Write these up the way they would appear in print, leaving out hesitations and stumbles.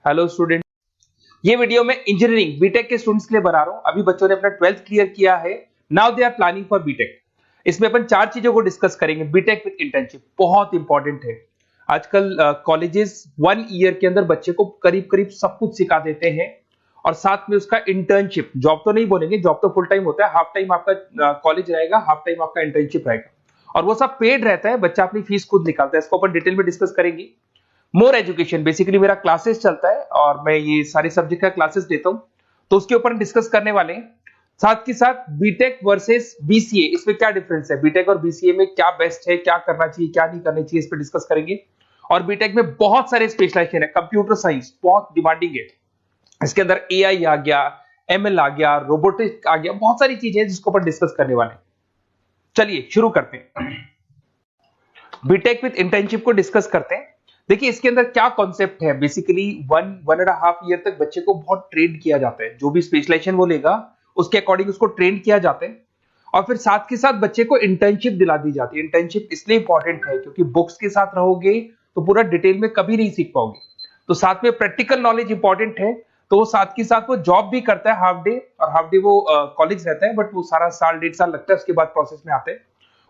Hello student. ये video मैं engineering BTech के स्टूडेंट्स के लिए बना रहा हूं। अभी बच्चों ने अपना 12th क्लियर किया है, now they are planning for BTech. इसमें अपन 4 चीजों को डिस्कस करेंगे। बीटेक विद इंटर्नशिप बहुत इंपॉर्टेंट है। आजकल कॉलेजेस 1 ईयर के अंदर बच्चे को करीब करीब सब कुछ सिखा देते हैं और साथ में उसका इंटर्नशिप, जॉब तो नहीं बोलेंगे, जॉब तो फुल टाइम होता है, हाफ टाइम आपका कॉलेज रहेगा, हाफ टाइम आपका इंटर्नशिप रहेगा और वो सब पेड रहता है। बच्चा अपनी फीस खुद निकालता है। इसको अपन डिटेल में डिस्कस करेंगे। मोर एजुकेशन, बेसिकली मेरा क्लासेस चलता है और मैं ये सारे सब्जेक्ट का क्लासेस देता हूं, तो उसके ऊपर डिस्कस करने वाले हैं। साथ के साथ बीटेक वर्सेस बीसीए, इसमें क्या डिफरेंस है, बीटेक और बीसीए में क्या बेस्ट है, क्या करना चाहिए, क्या नहीं करना चाहिए, इस पर डिस्कस करेंगे। और बीटेक में बहुत सारे स्पेशलाइजेशन है। कंप्यूटर साइंस बहुत डिमांडिंग है, इसके अंदर एआई आ गया, एमएल आ गया, रोबोटिक्स आ गया, बहुत सारी चीजें हैं जिसको अपन डिस्कस करने वाले हैं। चलिए शुरू करते हैं। बीटेक विद इंटर्नशिप को डिस्कस करते हैं। देखिए इसके अंदर क्या कॉन्सेप्ट है। बेसिकली 1.5 ईयर तक बच्चे को बहुत ट्रेन किया जाता है। जो भी स्पेशलाइजेशन वो लेगा उसके अकॉर्डिंग उसको ट्रेन किया जाता है और फिर साथ के साथ बच्चे को इंटर्नशिप दिला दी जाती है। इंटर्नशिप इसलिए इंपॉर्टेंट है क्योंकि बुक्स के साथ रहोगे तो पूरा डिटेल में कभी नहीं सीख पाओगे, तो साथ में प्रैक्टिकल नॉलेज इंपॉर्टेंट है। तो वो साथ के साथ वो जॉब भी करता है हाफ डे, और हाफ डे वो कॉलेज रहता है, बट वो सारा साल 1.5 साल लगता है, उसके बाद प्रोसेस में आते हैं।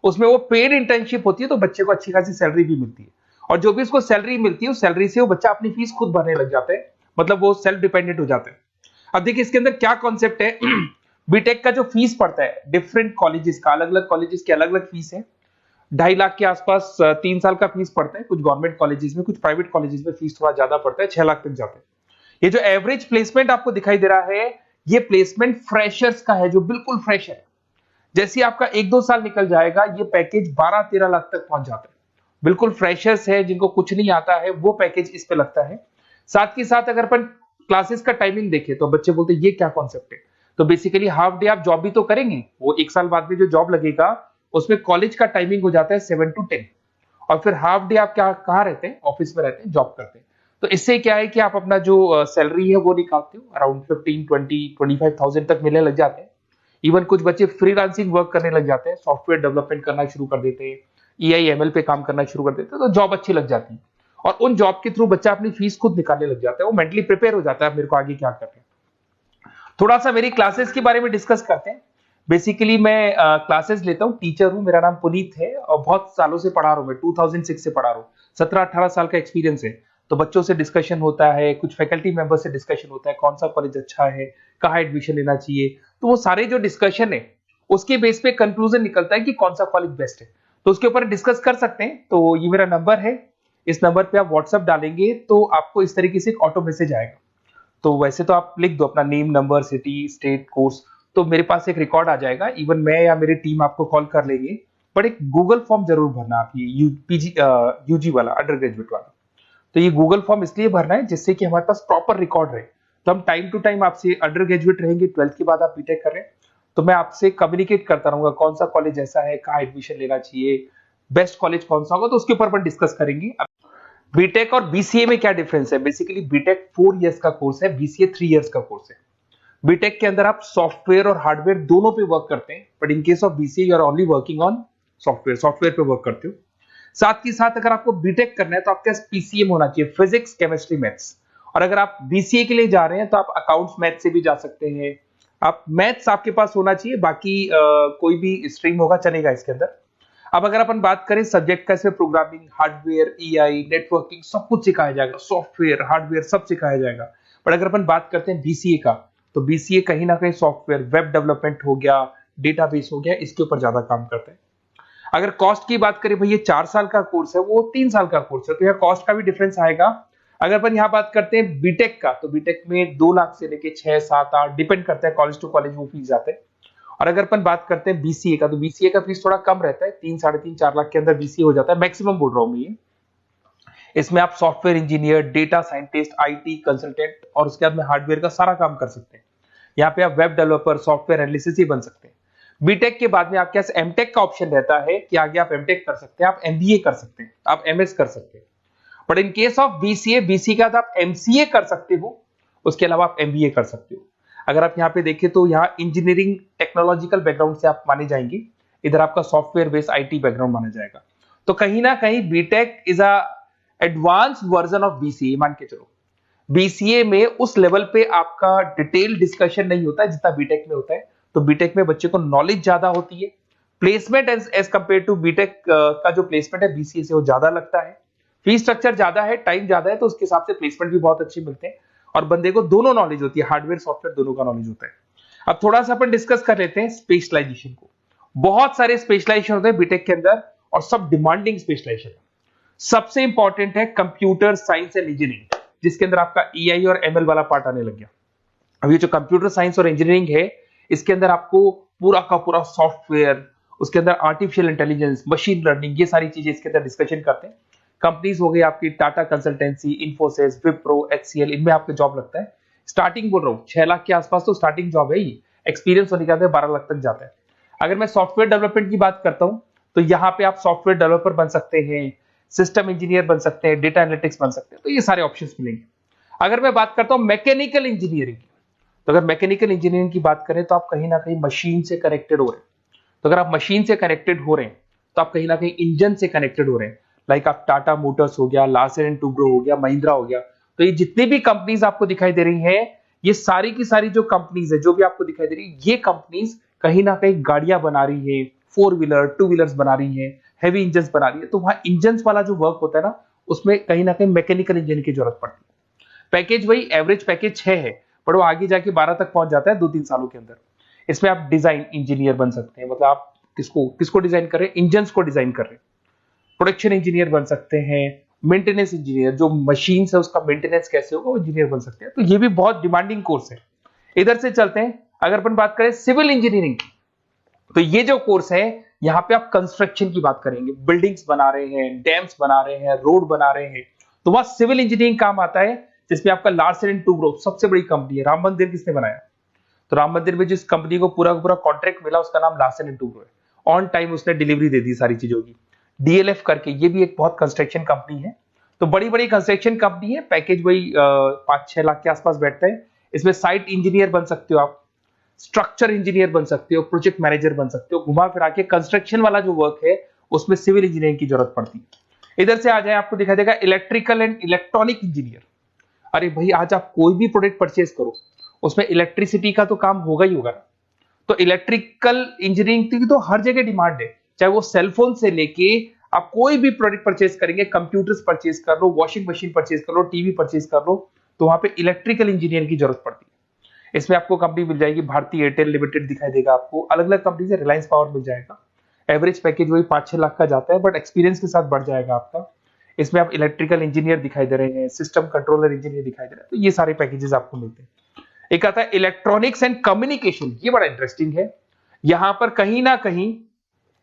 उसमें वो पेड इंटर्नशिप होती है, तो बच्चे को अच्छी खासी सैलरी भी मिलती है और जो भी उसको सैलरी मिलती है उस सैलरी से वो बच्चा अपनी फीस खुद भरने लग जाता है, मतलब वो सेल्फ डिपेंडेंट हो जाता है। अब देखिए इसके अंदर क्या कॉन्सेप्ट है। बीटेक का जो फीस पड़ता है डिफरेंट कॉलेजेस का, अलग अलग कॉलेजेस की अलग अलग फीस है। 2.5 लाख के आसपास 3 साल का फीस पड़ता है। कुछ गवर्नमेंट कॉलेजेस में, कुछ प्राइवेट कॉलेजेस में फीस थोड़ा ज्यादा पड़ता है, 6 लाख तक जाता है। ये जो एवरेज प्लेसमेंट आपको दिखाई दे रहा है, ये प्लेसमेंट फ्रेशर्स का है, जो बिल्कुल फ्रेश है। जैसे आपका 1-2 साल निकल जाएगा, ये पैकेज 12-13 लाख तक पहुंच जाता है। बिल्कुल फ्रेशर्स है, जिनको कुछ नहीं आता है, वो पैकेज इस पे लगता है। साथ के साथ अगर अपन क्लासेस का टाइमिंग देखें तो बच्चे बोलते हैं ये क्या कॉन्सेप्ट है। तो बेसिकली हाफ डे आप जॉब भी तो करेंगे, वो 1 साल बाद में जो जॉब लगेगा उसमें कॉलेज का टाइमिंग हो जाता है 7 to 10, और फिर हाफ डे आप क्या कहाँ रहते हैं, ऑफिस में रहते हैं, जॉब करते हैं। तो इससे क्या है कि आप अपना जो सैलरी है वो निकालते हो, अराउंड 15-20-25,000 तक मिलने लग जाते हैं। इवन कुछ बच्चे फ्रीलांसिंग वर्क करने लग जाते हैं, सॉफ्टवेयर डेवलपमेंट करना शुरू कर देते हैं, एआई एमएल पे काम करना शुरू कर देते हैं, तो जॉब अच्छी लग जाती है और उन जॉब के थ्रू बच्चा अपनी फीस खुद निकालने लग जाता है। वो मेंटली प्रिपेयर हो जाता है मेरे को आगे क्या करना है। थोड़ा सा मेरी क्लासेस के बारे में डिस्कस करते हैं। बेसिकली मैं क्लासेस लेता हूँ, टीचर हूँ, मेरा नाम पुनीत है और बहुत सालों से पढ़ा रहा हूँ मैं, 2006 से पढ़ा रहा हूँ, 17-18 साल का एक्सपीरियंस है। तो बच्चों से डिस्कशन होता है, कुछ फैकल्टी मेंबर से डिस्कशन होता है, कौन सा कॉलेज अच्छा है, कहाँ एडमिशन लेना चाहिए। तो वो सारे जो डिस्कशन है उसके बेस पे कंक्लूजन निकलता है कि कौन सा कॉलेज बेस्ट है, तो उसके ऊपर डिस्कस कर सकते हैं। तो ये मेरा नंबर है, इस नंबर पे आप व्हाट्सएप डालेंगे तो आपको इस तरीके से एक ऑटो मैसेज आएगा। तो वैसे तो आप लिख दो अपना name, number, city, state, course, तो मेरे पास एक रिकॉर्ड आ जाएगा। इवन मैं या मेरी टीम आपको कॉल कर लेंगे, बट एक गूगल फॉर्म जरूर भरना आप, ये यूजी वाला, अंडर ग्रेजुएट वाला। तो ये गूगल फॉर्म इसलिए भरना है जिससे कि हमारे पास प्रॉपर रिकॉर्ड रहे। तो हम टाइम टू टाइम आपसे, अंडर ग्रेजुएट रहेंगे, 12th के बाद आप बीटेक कर रहे हैं, तो मैं आपसे कम्युनिकेट करता रहूंगा कौन सा कॉलेज ऐसा है, कहाँ एडमिशन लेना चाहिए, बेस्ट कॉलेज कौन सा होगा, तो उसके ऊपर अपन डिस्कस करेंगे। बीटेक और बीसीए में क्या डिफरेंस है। बेसिकली बीटेक 4 इयर्स का कोर्स है, बीसीए 3 इयर्स का कोर्स है। बीटेक के अंदर आप सॉफ्टवेयर और हार्डवेयर दोनों पे वर्क करते हैं, but in case of BCA you are only working on software पे वर्क करते हो। साथ के साथ अगर आपको बीटेक करना है तो आपके पास पीसीएम होना चाहिए, फिजिक्स, केमिस्ट्री, मैथ्स। और अगर आप बीसीए के लिए जा रहे हैं तो आप अकाउंट्स मैथ से भी जा सकते हैं। आप मैथ्स आपके पास होना चाहिए, बाकी कोई भी स्ट्रीम होगा चलेगा इसके अंदर। अब अगर अपन बात करें सब्जेक्ट का, इसमें प्रोग्रामिंग, हार्डवेयर, एआई, नेटवर्किंग सब कुछ सिखाया जाएगा, सॉफ्टवेयर, हार्डवेयर सब सिखाया जाएगा। बट अगर अपन बात करते हैं बीसीए का, तो बीसीए कहीं ना कहीं सॉफ्टवेयर, वेब डेवलपमेंट हो गया, डेटाबेस हो गया, इसके ऊपर ज्यादा काम करते हैं। अगर कॉस्ट की बात करें, भाई ये 4 साल का कोर्स है, वो 3 साल का कोर्स है, तो यहाँ कॉस्ट का भी डिफरेंस आएगा। अगर अपन यहाँ बात करते हैं बीटेक का, तो बीटेक में 2 लाख से लेके 6, 7, 8 डिपेंड करता है, कॉलेज टू कॉलेज वो फीस जाते हैं। और अगर अपन बात करते हैं बीसीए का, तो बीसीए का फीस थोड़ा कम रहता है, 3, 3.5, 4 लाख के अंदर बीसीए हो जाता है, मैक्सिमम बोल रहा हूँ मैं ये। इसमें आप software engineer, data scientist, IT consultant और उसके बाद में हार्डवेयर का सारा काम कर सकते हैं। यहाँ पे आप वेब डेवलपर, सॉफ्टवेयर एनालिसिस ही बन सकते हैं। बीटेक के बाद में आपके पास एमटेक का ऑप्शन रहता है कि आगे आप एमटेक कर सकते हैं, आप एमबीए कर सकते हैं, आप एमएस कर सकते हैं। But in case of BCA, BCA के बाद आप एमसीए कर सकते हो, उसके अलावा आप एमबीए कर सकते हो। अगर आप यहाँ पे देखें तो यहाँ इंजीनियरिंग टेक्नोलॉजिकल बैकग्राउंड से आप माने जाएंगे, इधर आपका सॉफ्टवेयर बेस्ड आईटी बैकग्राउंड माना जाएगा। तो कहीं ना कहीं BTech is a advance version of BCA, मान के चलो। बीसीए में उस लेवल पे आपका डिटेल डिस्कशन नहीं होता है जितना बीटेक में होता है। तो बीटेक में बच्चे को नॉलेज ज्यादा होती है, placement as compare to BTech का जो प्लेसमेंट है बीसीए से वो ज्यादा लगता है, फीस स्ट्रक्चर ज्यादा है, टाइम ज्यादा है, तो उसके हिसाब से प्लेसमेंट भी बहुत अच्छे मिलते हैं और बंदे को दोनों नॉलेज होती है, हार्डवेयर सॉफ्टवेयर दोनों का नॉलेज होता है। अब थोड़ा सा अपन डिस्कस कर लेते हैं स्पेशलाइजेशन को। बहुत सारे स्पेशलाइजेशन होते हैं बीटेक के अंदर और सब डिमांडिंग स्पेशलाइजेशन। सबसे इंपॉर्टेंट है कंप्यूटर साइंस एंड इंजीनियरिंग, जिसके अंदर आपका ईआई और एमएल वाला पार्ट आने लग गया। अब ये जो कंप्यूटर साइंस और इंजीनियरिंग है, इसके अंदर आपको पूरा का पूरा सॉफ्टवेयर, उसके अंदर आर्टिफिशियल इंटेलिजेंस, मशीन लर्निंग, ये सारी चीजें इसके अंदर डिस्कशन करते हैं। कंपनीज हो गई आपकी टाटा कंसल्टेंसी, इन्फोसिस, विप्रो, एचसीएल, इनमें आपका जॉब लगता है। स्टार्टिंग बोल रहा हूँ 6 लाख के आसपास तो स्टार्टिंग जॉब है ही, एक्सपीरियंस होने के बाद 12 लाख तक जाता है। अगर मैं सॉफ्टवेयर डेवलपमेंट की बात करता हूं तो यहाँ पे आप सॉफ्टवेयर डेवलपर बन सकते हैं, सिस्टम इंजीनियर बन सकते हैं, डेटा एनालिटिक्स बन सकते हैं, तो ये सारे ऑप्शंस मिलेंगे। अगर मैं बात करता हूं मैकेनिकल इंजीनियरिंग की, तो अगर मैकेनिकल इंजीनियरिंग की बात करें तो आप कहीं ना कहीं मशीन से कनेक्टेड हो रहे हैं। तो अगर आप मशीन से कनेक्टेड हो रहे हैं तो आप कहीं ना कहीं इंजन से कनेक्टेड हो रहे हैं। लाइक आप टाटा मोटर्स हो गया, लार्सन एंड टुब्रो हो गया, महिंद्रा हो गया, तो ये जितनी भी कंपनीज आपको दिखाई दे रही हैं, ये सारी की सारी जो कंपनीज है जो भी आपको दिखाई दे रही है, ये कंपनीज कहीं ना कहीं गाड़ियां बना रही है, 4 व्हीलर 2 व्हीलर्स बना रही है, हैवी इंजन बना रही है। तो वहां इंजन वाला जो वर्क होता है ना, उसमें कहीं ना कहीं मैकेनिकल इंजन की जरूरत पड़ती है। पैकेज वही एवरेज पैकेज 6 है, पर वो आगे जाके 12 तक पहुंच जाता है 2-3 सालों के अंदर। इसमें आप डिजाइन इंजीनियर बन सकते हैं, मतलब आप किसको किसको डिजाइन कर रहे हैं, इंजन को डिजाइन कर रहे हैं। प्रोडक्शन इंजीनियर बन सकते हैं, मेंटेनेंस इंजीनियर, जो मशीन है उसका मेंटेनेंस कैसे होगा वो इंजीनियर बन सकते हैं। तो ये भी बहुत डिमांडिंग कोर्स है। इधर से चलते हैं, अगर अपन बात करें सिविल इंजीनियरिंग की, तो ये जो कोर्स है यहाँ पे आप कंस्ट्रक्शन की बात करेंगे, बिल्डिंग्स बना रहे हैं, डैम्स बना रहे हैं, रोड बना रहे हैं, तो वहां सिविल इंजीनियरिंग काम आता है। जिसमें आपका लार्सन एंड टुब्रो सबसे बड़ी कंपनी है। राम मंदिर किसने बनाया? तो राम मंदिर में जिस कंपनी को पूरा पूरा कॉन्ट्रैक्ट मिला उसका नाम लार्सन एंड टुब्रो है। ऑन टाइम उसने डिलीवरी दे दी सारी चीजों की। डीएलएफ करके ये भी एक बहुत कंस्ट्रक्शन कंपनी है। तो बड़ी बड़ी कंस्ट्रक्शन कंपनी है, पैकेज वही 5-6 लाख के आसपास बैठता है। इसमें साइट इंजीनियर बन सकते हो आप, स्ट्रक्चर इंजीनियर बन सकते हो, प्रोजेक्ट मैनेजर बन सकते हो। घुमा फिरा के कंस्ट्रक्शन वाला जो वर्क है उसमें सिविल इंजीनियरिंग की जरूरत पड़ती है। इधर से आ जाए, आपको दिखाई देगा इलेक्ट्रिकल एंड इलेक्ट्रॉनिक इंजीनियर। अरे भाई, आज आप कोई भी प्रोडक्ट परचेज करो उसमें इलेक्ट्रिसिटी का तो काम होगा ही होगा। तो इलेक्ट्रिकल इंजीनियरिंग की तो हर जगह डिमांड है, चाहे वो सेलफोन से लेके आप कोई भी प्रोडक्ट परचेज करेंगे, कंप्यूटर्स परचेज कर लो, वॉशिंग मशीन परचेज कर लो, टीवी परचेज कर लो, तो वहां पे इलेक्ट्रिकल इंजीनियर की जरूरत पड़ती है। इसमें आपको कंपनी मिल जाएगी, भारतीय एयरटेल लिमिटेड दिखाई देगा आपको, अलग अलग कंपनी से, रिलायंस पावर मिल जाएगा। एवरेज पैकेज वही 5-6 लाख का जाता है, बट एक्सपीरियंस के साथ बढ़ जाएगा आपका। इसमें आप इलेक्ट्रिकल इंजीनियर दिखाई दे रहे हैं, सिस्टम कंट्रोलर इंजीनियर दिखाई दे रहे हैं, तो ये सारे पैकेजेस आपको मिलते हैं। एक आता है इलेक्ट्रॉनिक्स एंड कम्युनिकेशन, ये बड़ा इंटरेस्टिंग है। यहां पर कहीं ना कहीं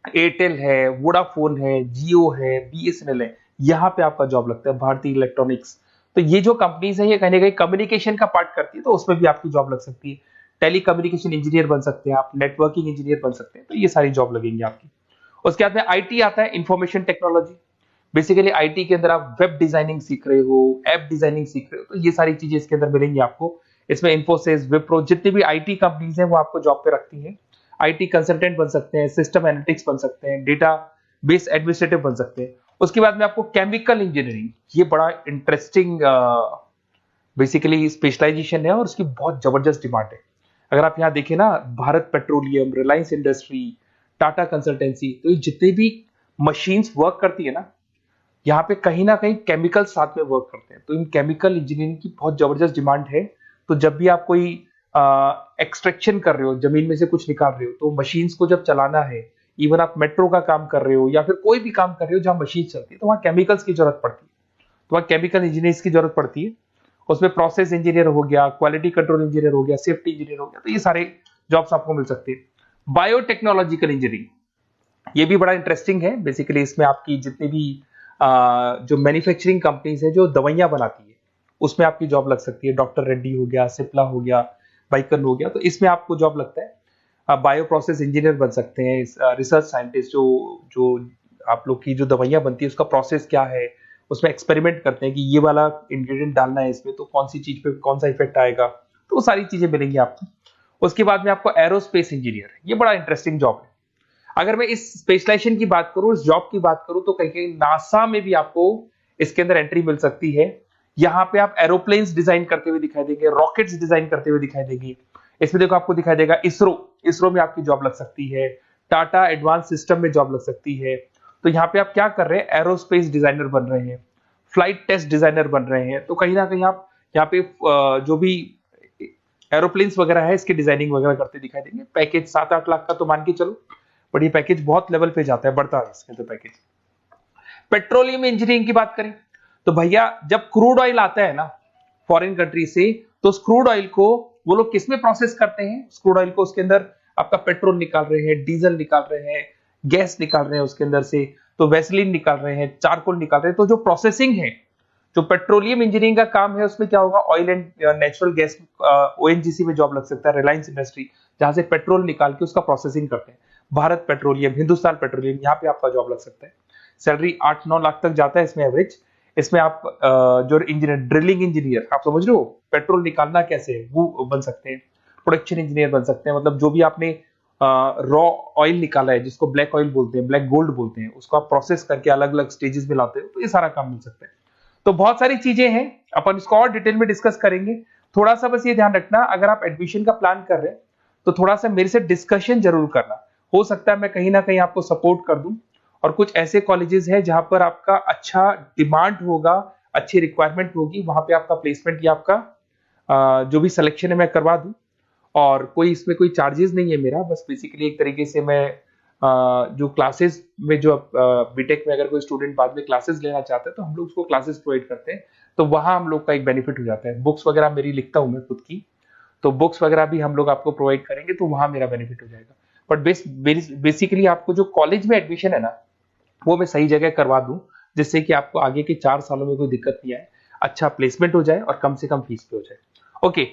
एयरटेल है, वोडाफोन है, जियो है, बीएसएनएल है, यहां पे आपका जॉब लगता है, भारतीय इलेक्ट्रॉनिक्स। तो ये जो कंपनीज है ये कहीं ना कहीं कम्युनिकेशन का पार्ट करती है, तो उसमें भी आपकी जॉब लग सकती है। टेली कम्युनिकेशन इंजीनियर बन सकते हैं आप, नेटवर्किंग इंजीनियर बन सकते हैं, तो ये सारी जॉब लगेंगी आपकी। उसके बाद में आईटी आता है, इंफॉर्मेशन टेक्नोलॉजी। बेसिकली आईटी के अंदर आप वेब डिजाइनिंग सीख रहे हो, ऐप डिजाइनिंग सीख रहे हो, तो ये सारी चीजें इसके अंदर मिलेंगी आपको। इसमें इन्फोसिस, विप्रो, जितनी भी आईटी कंपनीज हैं वो आपको जॉब पे रखती हैं। आईटी कंसल्टेंट बन सकते हैं, सिस्टम एनालिटिक्स बन सकते हैं, डेटा बेस एडमिनिस्ट्रेटिव बन सकते हैं। उसके बाद में आपको केमिकल इंजीनियरिंग, ये बड़ा इंटरेस्टिंग बेसिकली स्पेशलाइजेशन है और उसकी बहुत जबरदस्त डिमांड है। अगर आप यहाँ देखें ना, Bharat petroleum, Reliance industry, Tata consultancy, तो ये जितने भी मशीन्स वर्क करती है ना, यहाँ पे कहीं ना कहीं केमिकल साथ में वर्क करते हैं। तो इन केमिकल इंजीनियरिंग की बहुत जबरदस्त डिमांड है। तो जब भी आप कोई एक्सट्रैक्शन कर रहे हो, जमीन में से कुछ निकाल रहे हो, तो मशीन्स को जब चलाना है, इवन आप मेट्रो का काम कर रहे हो या फिर कोई भी काम कर रहे हो जहां मशीन चलती है, तो वहां केमिकल्स की जरूरत पड़ती है, तो वहां केमिकल इंजीनियर्स की जरूरत पड़ती है। उसमें प्रोसेस इंजीनियर हो गया, क्वालिटी कंट्रोल इंजीनियर हो गया, सेफ्टी इंजीनियर हो गया, तो ये सारे जॉब्स आपको मिल सकते हैं। बायोटेक्नोलॉजिकल इंजीनियरिंग, ये भी बड़ा इंटरेस्टिंग है। बेसिकली इसमें आपकी जितनी भी जो मैन्युफैक्चरिंग कंपनीज है जो दवाइयां बनाती है, उसमें आपकी जॉब लग सकती है। डॉक्टर रेड्डी हो गया, सिप्ला हो गया, बाइकन हो गया, तो इसमें आपको जॉब लगता है। बायो प्रोसेस इंजीनियर बन सकते हैं, रिसर्च साइंटिस्ट, जो आप लोग की जो दवाइयां बनती है उसका प्रोसेस क्या है, उसमें एक्सपेरिमेंट करते हैं कि ये वाला इंग्रेडिएंट डालना है इसमें तो कौन सी चीज पे कौन सा इफेक्ट आएगा, तो वो सारी चीजें मिलेंगी आपको। उसके बाद में आपको एरोस्पेस इंजीनियर, ये बड़ा इंटरेस्टिंग जॉब है। अगर मैं इस स्पेशलाइजेशन की बात करूं, इस जॉब की बात करूं, तो कहीं कहीं नासा में भी आपको इसके अंदर एंट्री मिल सकती है। यहाँ पे आप एरोप्लेन्स डिजाइन करते हुए दिखाई देंगे, रॉकेट्स डिजाइन करते हुए दिखाई देंगे। इसमें देखो आपको दिखाई देगा इसरो में आपकी जॉब लग सकती है, टाटा एडवांस सिस्टम में जॉब लग सकती है। तो यहाँ पे आप क्या कर रहे हैं, एरोस्पेस डिजाइनर बन रहे हैं, फ्लाइट टेस्ट डिजाइनर बन रहे हैं। तो कहीं ना कहीं आप यहाँ पे जो भी एरोप्लेन्स वगैरह है इसकी डिजाइनिंग वगैरह करते दिखाई देंगे। पैकेज 7-8 लाख का तो मान के चलो, बट ये पैकेज बहुत लेवल पे जाता है, बढ़ता है इसमें तो पैकेज। पेट्रोलियम इंजीनियरिंग की बात करें तो भैया जब क्रूड ऑयल आता है ना फॉरेन कंट्री से, तो उस क्रूड ऑयल को वो लोग किसमें प्रोसेस करते हैं, क्रूड ऑयल को उसके अंदर आपका पेट्रोल निकाल रहे हैं, डीजल निकाल रहे हैं, गैस निकाल रहे हैं उसके अंदर से, तो वैसलीन निकाल रहे हैं, चारकोल निकाल रहे हैं। तो जो प्रोसेसिंग है, जो पेट्रोलियम इंजीनियरिंग का काम है, उसमें क्या होगा, oil and natural gas, ONGC में जॉब लग सकता है, रिलायंस इंडस्ट्री जहां से पेट्रोल निकाल के उसका प्रोसेसिंग करते हैं, भारत पेट्रोलियम, हिंदुस्तान पेट्रोलियम, यहाँ पे आपका जॉब लग सकता है। सैलरी 8-9 लाख तक जाता है इसमें एवरेज। इसमें आप जो इंजीनियर, ड्रिलिंग इंजीनियर, आप समझ रहे हो पेट्रोल निकालना कैसे है, वो बन सकते हैं। प्रोडक्शन इंजीनियर बन सकते हैं, मतलब जो भी आपने रॉ ऑयल निकाला है, जिसको ब्लैक ऑयल बोलते हैं, ब्लैक गोल्ड बोलते हैं, उसको आप प्रोसेस करके अलग अलग स्टेजेस में लाते हो, तो ये सारा काम मिल सकता है। तो बहुत सारी चीजें हैं, अपन इसको और डिटेल में डिस्कस करेंगे। थोड़ा सा बस ये ध्यान रखना, अगर आप एडमिशन का प्लान कर रहे हैं तो थोड़ा सा मेरे से डिस्कशन जरूर करना। हो सकता है मैं कहीं ना कहीं आपको सपोर्ट कर दूं, और कुछ ऐसे कॉलेजेस हैं जहां पर आपका अच्छा डिमांड होगा, अच्छी रिक्वायरमेंट होगी, वहां पे आपका प्लेसमेंट या आपका जो भी सिलेक्शन है मैं करवा दूं। और कोई इसमें कोई चार्जेस नहीं है मेरा, बस बेसिकली एक तरीके से मैं जो क्लासेस में, जो बीटेक में अगर कोई स्टूडेंट बाद में क्लासेस लेना चाहता है तो हम लोग उसको क्लासेस प्रोवाइड करते हैं, तो वहां हम लोग का एक बेनिफिट हो जाता है। बुक्स वगैरह मेरी लिखता हूं मैं खुद की, तो बुक्स वगैरह भी हम लोग आपको प्रोवाइड करेंगे, तो वहां मेरा बेनिफिट हो जाएगा। बट बेसिकली आपको जो कॉलेज में एडमिशन है ना, वो मैं सही जगह करवा दूं, जिससे कि आपको आगे के 4 सालों में कोई दिक्कत नहीं आए, अच्छा प्लेसमेंट हो जाए और कम से कम फीस पे हो जाए। ओके।